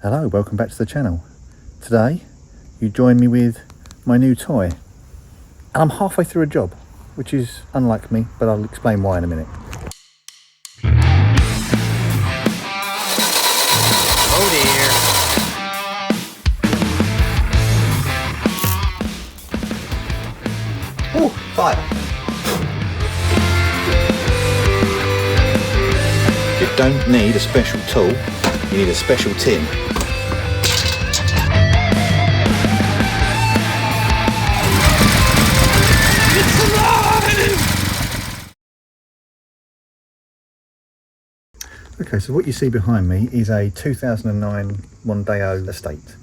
Hello, welcome back to the channel. Today you join me with my new toy, and I'm halfway through a job, which is unlike me, but I'll explain why in a minute. Oh dear. Oh, fire! You don't need a special tool, you need a special tin. Okay, so what you see behind me is a 2009 Mondeo estate.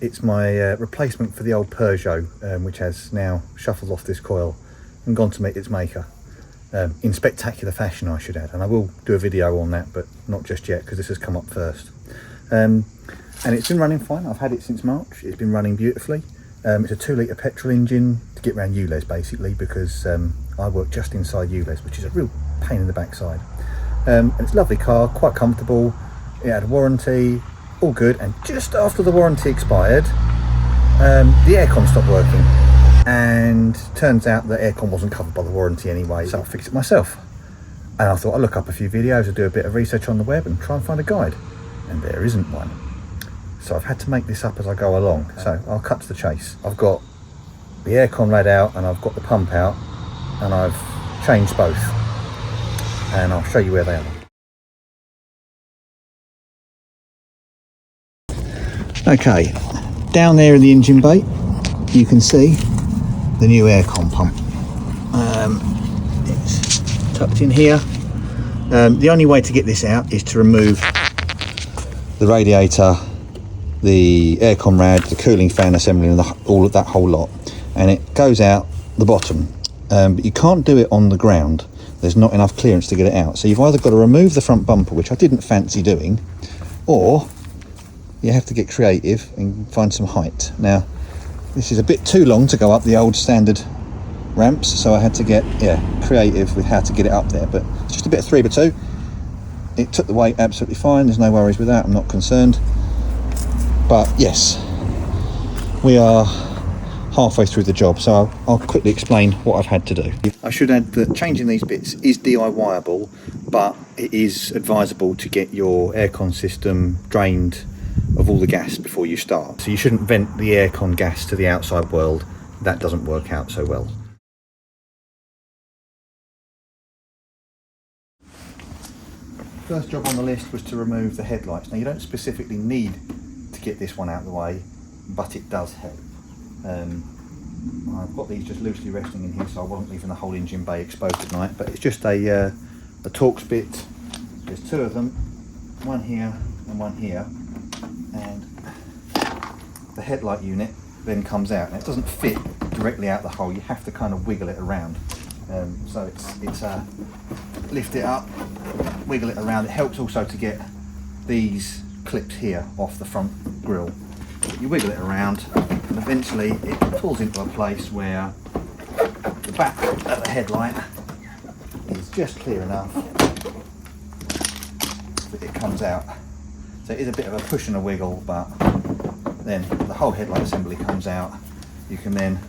It's my replacement for the old Peugeot, which has now shuffled off this coil and gone to meet its maker. In spectacular fashion, I should add, and I will do a video on that, but not just yet because this has come up first. And it's been running fine. I've had it since March. It's been running beautifully. It's a 2-litre petrol engine to get around ULEZ basically, because I work just inside ULEZ, which is a real pain in the backside. And it's a lovely car, quite comfortable. It had a warranty, all good, and just after the warranty expired, the aircon stopped working, and turns out the aircon wasn't covered by the warranty anyway, so I fixed it myself. And I thought I'd look up a few videos and do a bit of research on the web and try and find a guide, and there isn't one. So I've had to make this up as I go along, so I'll cut to the chase. I've got the aircon rad out and I've got the pump out, and I've changed both, and I'll show you where they are. Okay, down there in the engine bay you can see the new aircon pump. It's tucked in here. The only way to get this out is to remove the radiator, the aircon rad, the cooling fan assembly, and all of that whole lot, and it goes out the bottom, but you can't do it on the ground. There's not enough clearance to get it out, so you've either got to remove the front bumper, which I didn't fancy doing, or you have to get creative and find some height. Now this is a bit too long to go up the old standard ramps, so I had to get creative with how to get it up there, but it's just a bit of 3x2. It took the weight absolutely fine, there's no worries with that, I'm not concerned. But yes, we are halfway through the job, so I'll quickly explain what I've had to do. I should add that changing these bits is DIY-able, but it is advisable to get your aircon system drained of all the gas before you start. So you shouldn't vent the aircon gas to the outside world. That doesn't work out so well. First job on the list was to remove the headlights. Now you don't specifically need to get this one out of the way, but it does help. I've got these just loosely resting in here, so I wasn't leaving the whole engine bay exposed at night, but it's just a Torx bit. There's 2 of them, one here and one here, and the headlight unit then comes out. Now it doesn't fit directly out the hole, you have to kind of wiggle it around. So it's lift it up, wiggle it around. It helps also to get these clips here off the front grille. You wiggle it around and eventually it falls into a place where the back of the headlight is just clear enough that it comes out. So it is a bit of a push and a wiggle, but then the whole headlight assembly comes out. You can then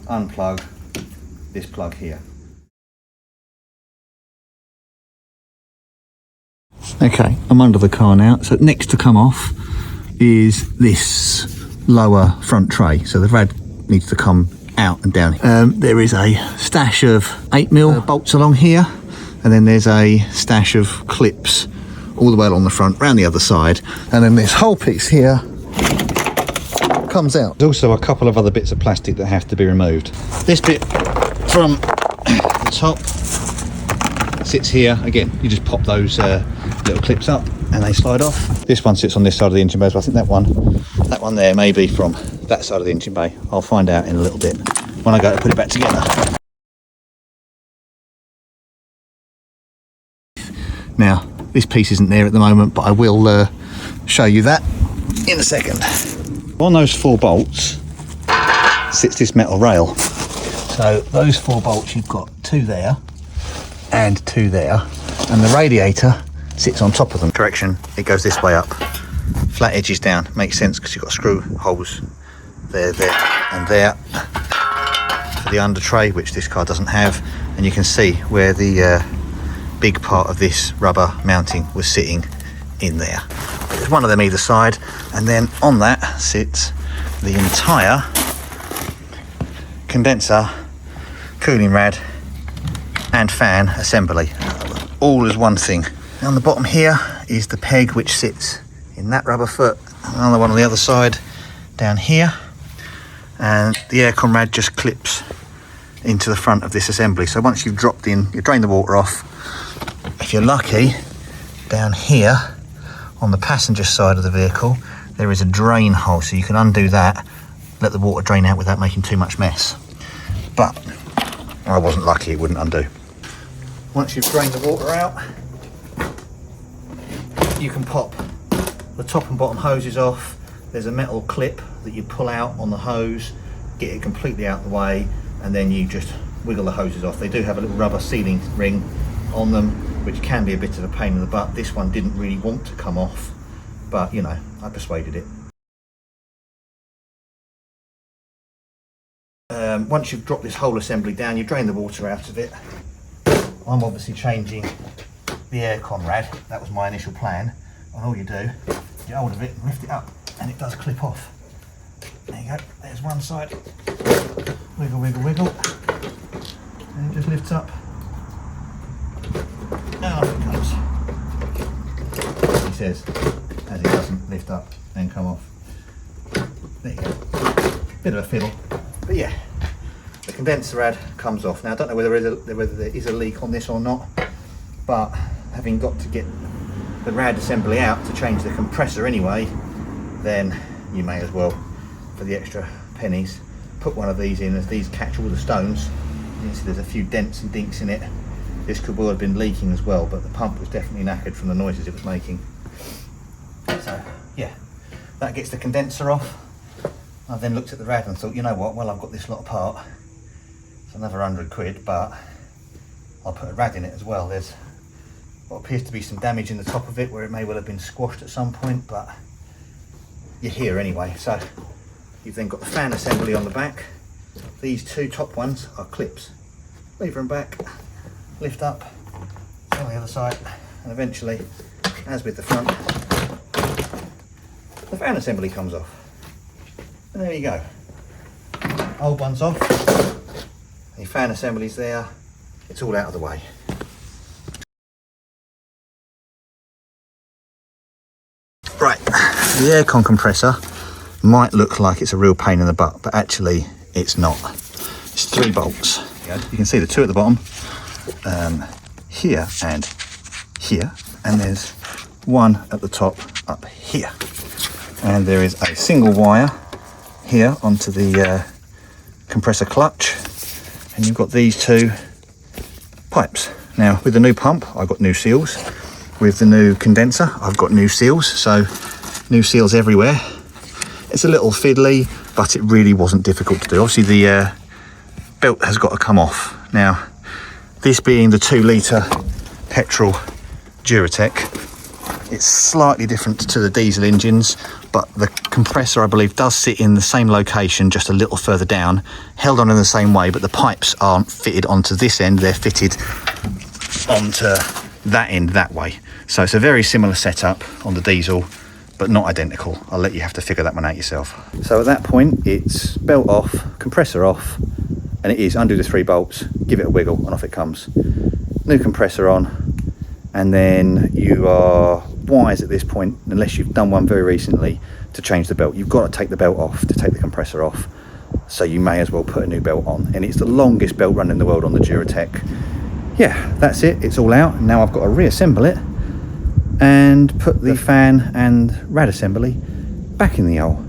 unplug this plug here. Okay, I'm under the car now, so next to come off is this lower front tray, so the rad needs to come out and down. There is a stash of 8mm bolts along here, and then there's a stash of clips all the way along the front, round the other side, and then this whole piece here comes out. There's also a couple of other bits of plastic that have to be removed. This bit from the top sits here. Again, you just pop those little clips up and they slide off. This one sits on this side of the engine bay, so I think that one there may be from that side of the engine bay. I'll find out in a little bit when I go to put it back together. Now this piece isn't there at the moment, but I will show you that in a second. On those 4 bolts sits this metal rail. So those 4 bolts, you've got 2 there and 2 there, and the radiator sits on top of them. Correction, it goes this way up. flat edges down. Makes sense because you've got screw holes there, there and there for the under tray, which this car doesn't have. And you can see where the big part of this rubber mounting was sitting in there. There's one of them either side, and then on that sits the entire condenser, cooling rad and fan assembly, all as one thing. On the bottom here is the peg which sits in that rubber foot, another one on the other side down here, and the aircon rad just clips into the front of this assembly. So once you've dropped in, you drain the water off. If you're lucky, down here on the passenger side of the vehicle there is a drain hole, so you can undo that, let the water drain out without making too much mess. But I wasn't lucky, it wouldn't undo. Once you've drained the water out, you can pop the top and bottom hoses off. There's a metal clip that you pull out on the hose, get it completely out of the way, and then you just wiggle the hoses off. They do have a little rubber sealing ring on them, which can be a bit of a pain in the butt. This one didn't really want to come off, but you know, I persuaded it. Once you've dropped this whole assembly down, you drain the water out of it. I'm obviously changing the aircon rad. That was my initial plan. And all you do, get hold of it and lift it up, and it does clip off. There you go, there's one side. Wiggle, wiggle, wiggle. And it just lifts up. And off it comes. He says, as it doesn't lift up and come off. There you go. Bit of a fiddle, but yeah. The condenser rad comes off. Now I don't know whether there is a leak on this or not, but having got to get the rad assembly out to change the compressor anyway, then you may as well, for the extra pennies, put one of these in, as these catch all the stones. You can see there's a few dents and dinks in it. This could well have been leaking as well, but the pump was definitely knackered from the noises it was making. So yeah, that gets the condenser off. I then looked at the rad and thought, you know what, well, I've got this lot apart. It's another £100, but I'll put a rad in it as well. There's what appears to be some damage in the top of it where it may well have been squashed at some point, but you're here anyway. So you've then got the fan assembly on the back. These two top ones are clips. Lever them back, lift up, on the other side, and eventually, as with the front, the fan assembly comes off. And there you go. Old one's off. The fan assembly's there. It's all out of the way. Right, the aircon compressor might look like it's a real pain in the butt, but actually it's not. It's 3 bolts. You can see the 2 at the bottom, here and here, and there's 1 at the top up here. And there is a single wire here onto the compressor clutch, and you've got these 2 pipes. Now with the new pump I've got new seals, with the new condenser I've got new seals, so new seals everywhere. It's a little fiddly, but it really wasn't difficult to do. Obviously the belt has got to come off. Now this being the 2 litre petrol Duratec, it's slightly different to the diesel engines, but the compressor I believe does sit in the same location, just a little further down, held on in the same way, but the pipes aren't fitted onto this end, they're fitted onto that end that way. So it's a very similar setup on the diesel, but not identical. I'll let you have to figure that one out yourself. So at that point it's belt off, compressor off, and it is undo the 3 bolts, give it a wiggle, and off it comes. New compressor on, and then you are wise at this point, unless you've done one very recently, to change the belt. You've got to take the belt off to take the compressor off, so you may as well put a new belt on. And it's the longest belt run in the world on the Duratec. Yeah, that's it, it's all out. Now I've got to reassemble it and put the fan and rad assembly back in the hole.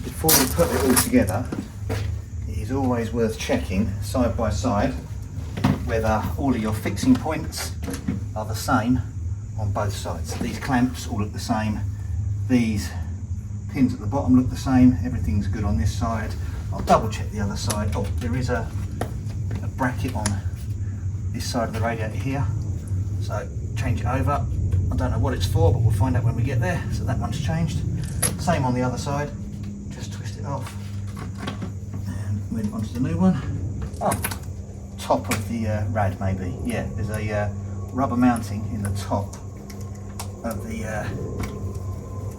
Before we put it all together, it is always worth checking side by side whether all of your fixing points are the same on both sides. These clamps all look the same, these pins at the bottom look the same, everything's good on this side. I'll double check the other side. Oh, there is a bracket on this side of the radiator here, so change it over. I don't know what it's for, but we'll find out when we get there. So that one's changed. Same on the other side. Just twist it off and move it onto the new one. Oh, top of the rad maybe. Yeah, there's a rubber mounting in the top of the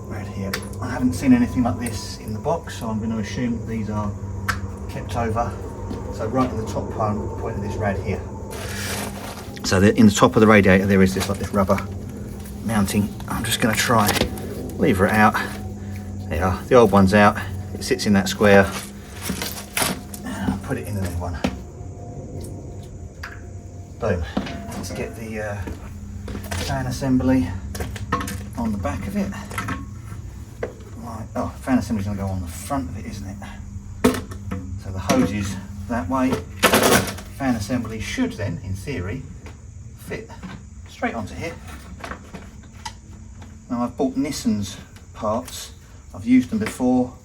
rad here. I haven't seen anything like this in the box, so I'm going to assume that these are kept over. So right in the top point of this rad here. So in the top of the radiator there is this rubber mounting. I'm just going to try lever it out. There you are. The old one's out. It sits in that square. And I'll put it in the new one. Boom. Let's get the fan assembly on the back of it. Right. Oh, fan assembly's going to go on the front of it, isn't it? So the hose is that way. Fan assembly should then, in theory, fit straight onto here. Now I've bought Nissan's parts. I've used them before.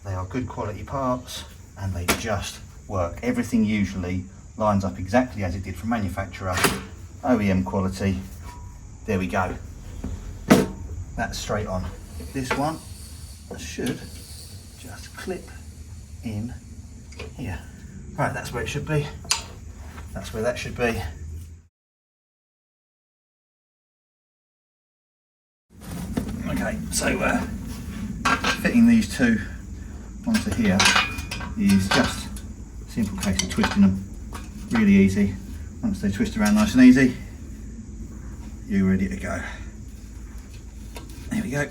They are good quality parts and they just work. Everything usually lines up exactly as it did from manufacturer. OEM quality. There we go. That's straight on. This one should just clip in here. Right, that's where it should be. That's where that should be. Okay, so fitting these two onto here is just a simple case of twisting them. Really easy. Once they twist around nice and easy, you're ready to go. There we go.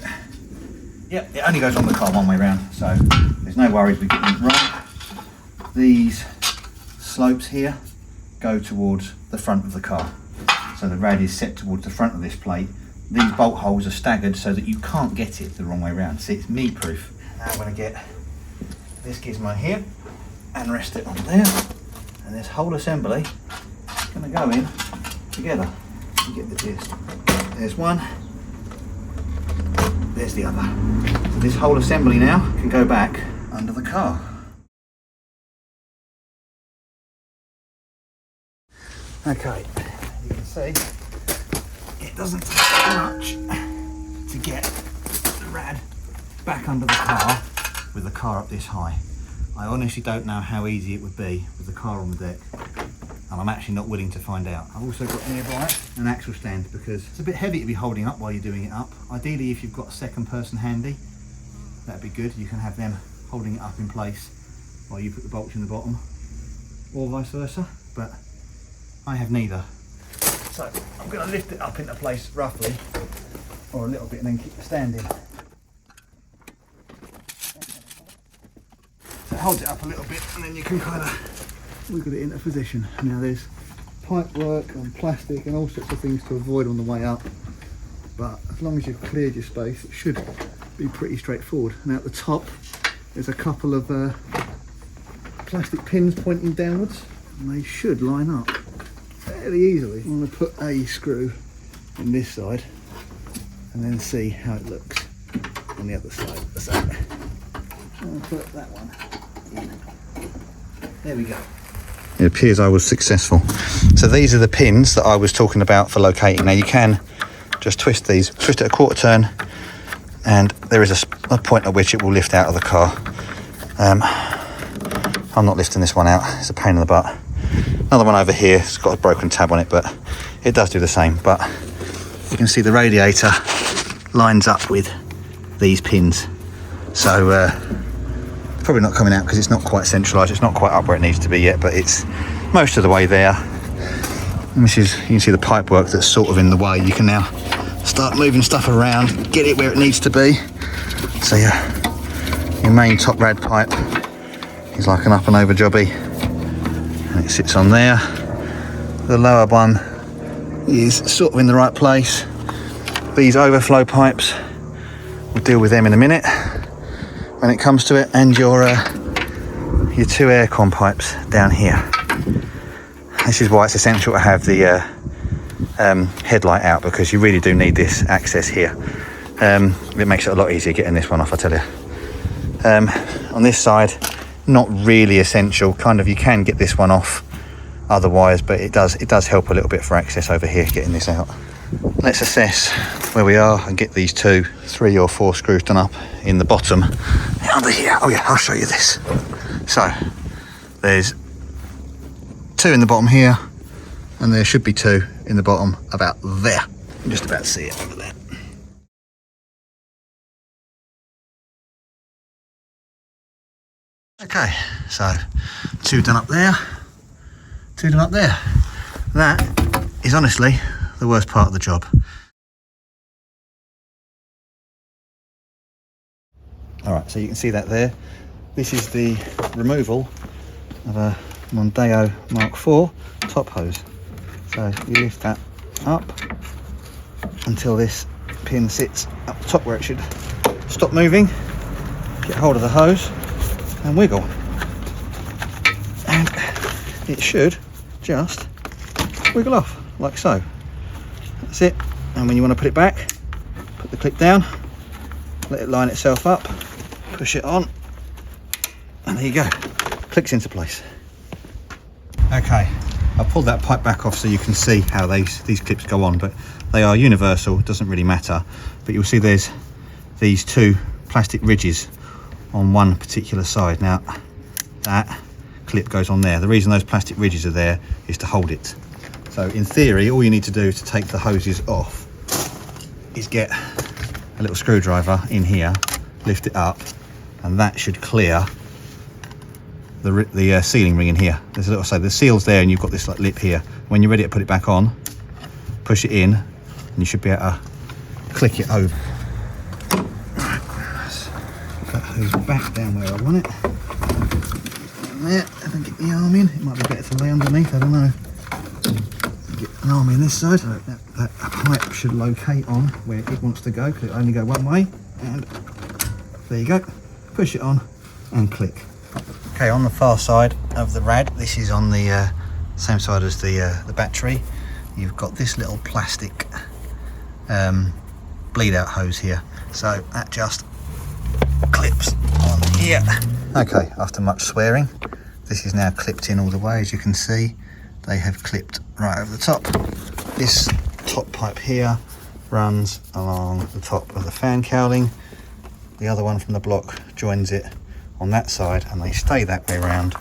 Yep, it only goes on the car one way round, so there's no worries with getting it wrong. These slopes here go towards the front of the car. So the rad is set towards the front of this plate. These bolt holes are staggered so that you can't get it the wrong way around. See, it's me proof. Now I'm going to get this gizmo here and rest it on there. And this whole assembly is going to go in together. You get the gist. There's one. There's the other. So this whole assembly now can go back under the car. Okay, you can see it doesn't take much to get the rad back under the car with the car up this high. I honestly don't know how easy it would be with the car on the deck, and I'm actually not willing to find out. I've also got nearby an axle stand because it's a bit heavy to be holding up while you're doing it up. Ideally, if you've got a second person handy, that'd be good. You can have them holding it up in place while you put the bolts in the bottom, or vice versa, but I have neither. So I'm going to lift it up into place roughly, or a little bit, and then keep it standing. So it holds it up a little bit, and then you can kind of wiggle it into position. Now there's pipe work and plastic and all sorts of things to avoid on the way up, but as long as you've cleared your space, it should be pretty straightforward. Now at the top there's a couple of plastic pins pointing downwards, and they should line up fairly easily. I'm going to put a screw in this side and then see how it looks on the other side. So I'll put that one in. There we go. It appears I was successful. So these are the pins that I was talking about for locating. Now you can just twist these, twist it a quarter turn, and there is a point at which it will lift out of the car. I'm not lifting this one out, it's a pain in the butt. Another one over here, it's got a broken tab on it, but it does do the same. But you can see the radiator lines up with these pins. So probably not coming out because it's not quite centralised, it's not quite up where it needs to be yet, but it's most of the way there. And this is, you can see the pipe work that's sort of in the way. You can now start moving stuff around, get it where it needs to be. So your main top rad pipe is like an up and over jobby, and it sits on there. The lower one is sort of in the right place. These overflow pipes, we'll deal with them in a minute when it comes to it, and your two aircon pipes down here. This is why it's essential to have the headlight out, because you really do need this access here. It makes it a lot easier getting this one off, I tell you. On this side, not really essential. Kind of, you can get this one off otherwise, but it does help a little bit for access over here, getting this out. let's assess where we are and get these 2, 3 or 4 screws done up in the bottom under here. Oh yeah, I'll show you this. So there's 2 in the bottom here, and there should be 2 in the bottom about there. You can just about see it over there. Okay, so 2 done up there, 2 done up there. That is honestly the worst part of the job. All right, so you can see that there. This is the removal of a Mondeo MK4 top hose. So you lift that up until this pin sits up the top where it should stop moving. Get hold of the hose and wiggle. And it should just wiggle off like so. That's it. And when you want to put it back, put the clip down, let it line itself up, push it on, and there you go. Clicks into place. Okay, I've pulled that pipe back off so you can see how these clips go on, but they are universal, doesn't really matter. But you'll see there's these 2 plastic ridges on one particular side. Now that clip goes on there. The reason those plastic ridges are there is to hold it. So in theory, all you need to do to take the hoses off is get a little screwdriver in here, lift it up, and that should clear the sealing ring in here. There's a little, so the seal's there and you've got this like lip here. When you're ready to put it back on, push it in and you should be able to click it over. Right, let's put that hose back down where I want it. Down there, and then get the arm in. It might be better to lay underneath, I don't know. Get an arm in this side. So that pipe should locate on where it wants to go, because it only go one way. And there you go. Push it on and click. Okay, on the far side of the rad, this is on the same side as the battery. You've got this little plastic bleed out hose here. So that just clips on here. Okay, after much swearing, this is now clipped in all the way. As you can see, they have clipped right over the top. This top pipe here runs along the top of the fan cowling. The other one from the block joins it on that side, and they stay that way around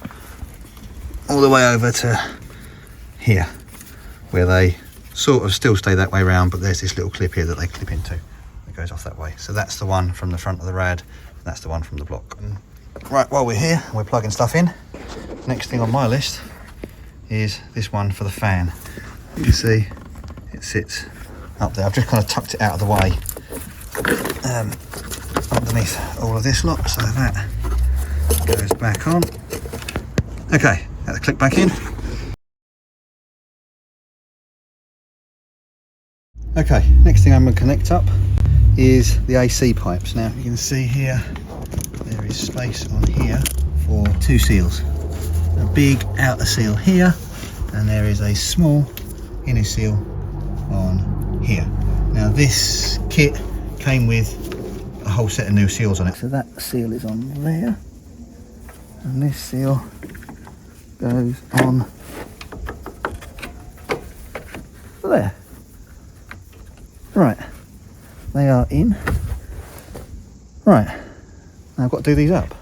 all the way over to here, where they sort of still stay that way around, but there's this little clip here that they clip into that goes off that way. So that's the one from the front of the rad, and that's the one from the block. Right, while we're here, we're plugging stuff in. Next thing on my list is this one for the fan. You can see it sits up there. I've just kind of tucked it out of the way underneath all of this lot, so that goes back on. Okay, let's click back in. Okay, next thing I'm going to connect up is the AC pipes. Now you can see here there is space on here for 2 seals. A big outer seal here, and there is a small inner seal on here. Now this kit came with a whole set of new seals on it. So that seal is on there, and this seal goes on there. Right, they are in. Right, now I've got to do these up.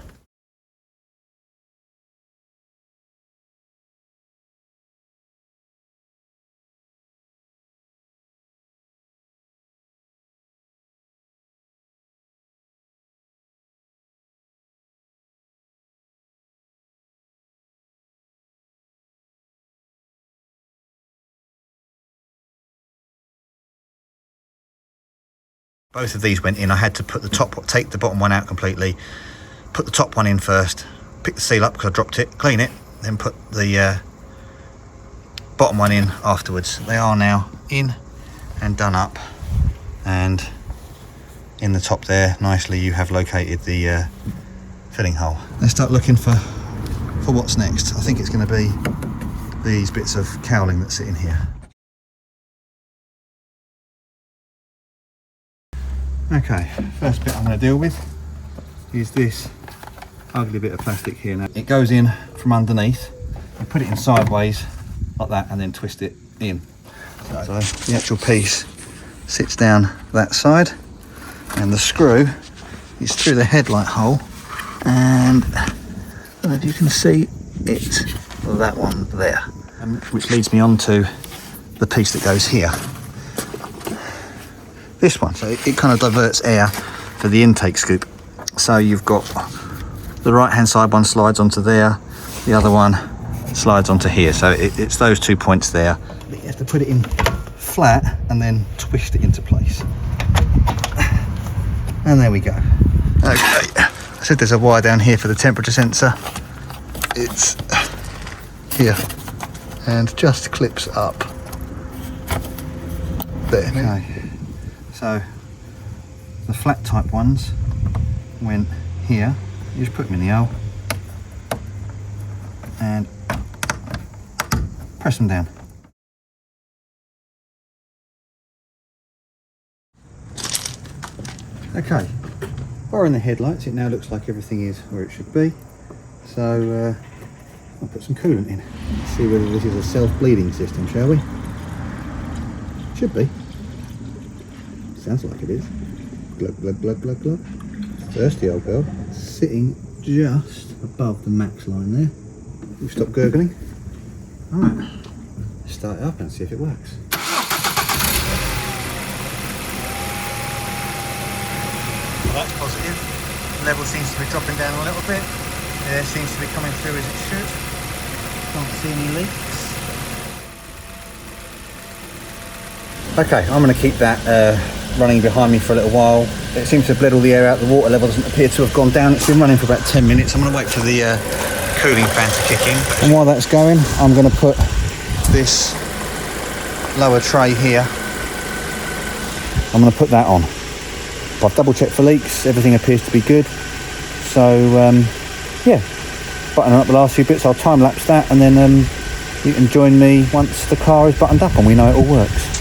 Both of these went in. I had to put the top, take the bottom one out completely, put the top one in first, pick the seal up because I dropped it, clean it, then put the bottom one in afterwards. They are now in and done up, and in the top there nicely you have located the filling hole. Let's start looking for what's next. I think it's going to be these bits of cowling that sit in here. Okay, first bit I'm going to deal with is this ugly bit of plastic here. Now it goes in from underneath. You put it in sideways like that and then twist it in. So the actual piece sits down that side, and the screw is through the headlight hole, and I don't know if you can see it, that one there, which leads me on to the piece that goes here. This one, so it kind of diverts air for the intake scoop. So you've got the right hand side one slides onto there, the other one slides onto here. So it's those 2 points there. You have to put it in flat and then twist it into place. And there we go. Okay, I said there's a wire down here for the temperature sensor. It's here and just clips up there. Okay, so the flat type ones went here. You just put them in the hole and press them down. Okay, borrowing the headlights, it now looks like everything is where it should be. So I'll put some coolant in. Let's see whether this is a self-bleeding system, shall we? Should be. Sounds like it is. Glug, glug, glug, glug, glug. Thirsty old girl. Sitting just above the max line there. We've stopped gurgling. Alright, let's start it up and see if it works. Well, that's positive. The level seems to be dropping down a little bit. Air seems to be coming through as it should. Can't see any leaks. Okay, I'm going to keep that running behind me for a little while. It seems to have bled all the air out. The water level doesn't appear to have gone down. It's been running for about 10 minutes. I'm going to wait for the cooling fan to kick in. And while that's going, I'm going to put this lower tray here. I'm going to put that on. I've double checked for leaks. Everything appears to be good. So yeah, buttoning up the last few bits. I'll time lapse that, and then you can join me once the car is buttoned up and we know it all works.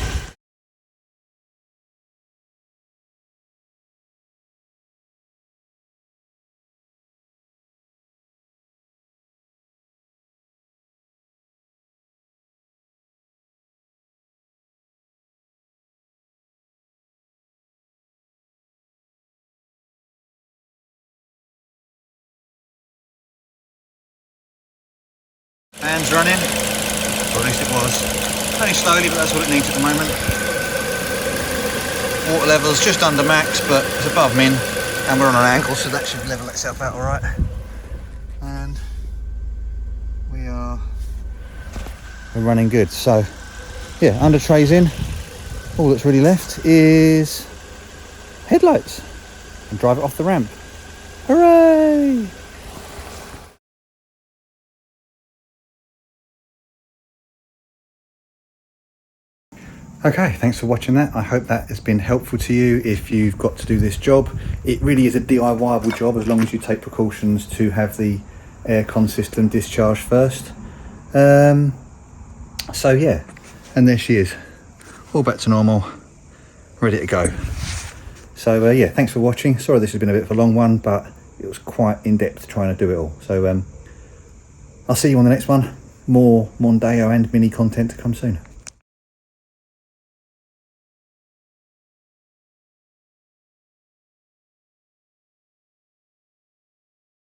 Fan's running, or at least it was. Only slowly, but that's what it needs at the moment. Water level's just under max, but it's above min, and we're on an angle, so that should level itself out all right. And we're running good. So yeah, under trays in. All that's really left is headlights and drive it off the ramp. Hooray! Okay, thanks for watching that. I hope that has been helpful to you if you've got to do this job. It really is a DIY-able job as long as you take precautions to have the aircon system discharged first. So yeah, and there she is, all back to normal, ready to go. So yeah, thanks for watching. Sorry this has been a bit of a long one, but it was quite in-depth trying to do it all. So I'll see you on the next one. More Mondeo and Mini content to come soon.